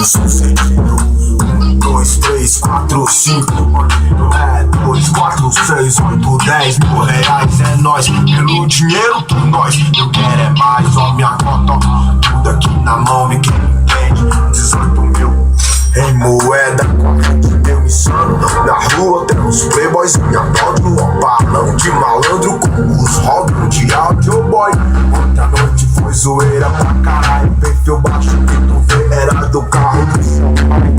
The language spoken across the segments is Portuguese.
som sentido. 1, 2, 3, 4, 5. 2, 4, 6, 8, 10 mil reais. É nóis, pelo dinheiro por nós. Eu quero é mais, ó minha cota, ó. Tudo aqui na mão, ninguém entende. 18 mil em moeda, 40 mil insano. Na rua tem uns playboys em autódromo, ó, balão de malandro com os rótulos de audio boy. Ontem à noite foi zoeira pra caralho. Perfil baixo que tu vê era do carro do seu pai.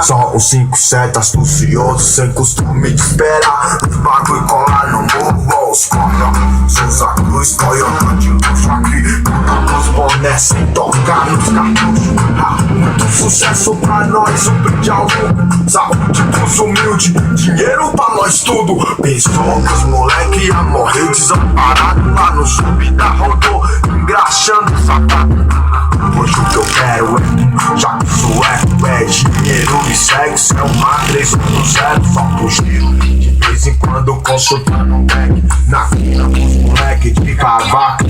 Só uns 5 7 astuciosos, sem costume de esperar. Os bagulho colar no morro, ó, os corra. Souza Cruz, Toyota de luxo aqui. Os boné sem tocar nos cartuchos. Muito sucesso pra nós, um brinde ao mundo. Saúde pros humildes, dinheiro pra nós tudo. Pensou que os moleque ia morrer desamparado lá no sub da rodô, engraxando o sapato. Hoje o que eu quero é, já que isso é dinheiro, me segue, cê é uma 380, só pro giro. De vez em quando consultando um back, na fila os moleque de cavaca,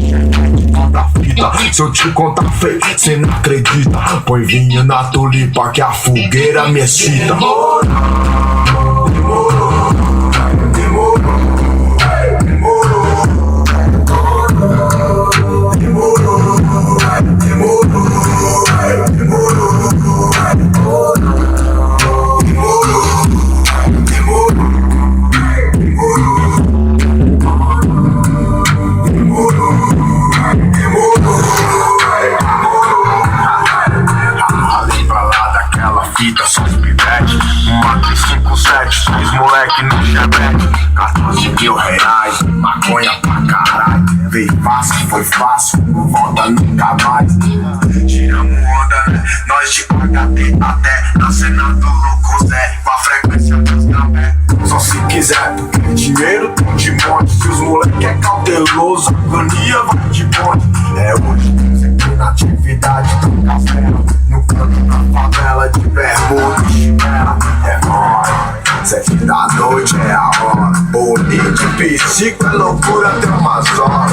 conta fita. Se eu te contar feio, cê não acredita. Põe vinho na tulipa que a fogueira me excita. Só os pivete, uma 357, 6 moleque no chevette. 14 mil reais, maconha pra caralho. Veio fácil, foi fácil, não volta nunca mais. Tiramos onda, né? Nós de HD até na cena do louco Zé, com a frequência dos café. Só se quiser, porque dinheiro tem de monte. Se os moleque é cauteloso, a agonia vai de ponte. É hoje, sempre na atividade do café. No canto da favela de bermuda e chinela. É nóis, 7 da noite é a hora. Bolinho de psico é loucura até umas horas.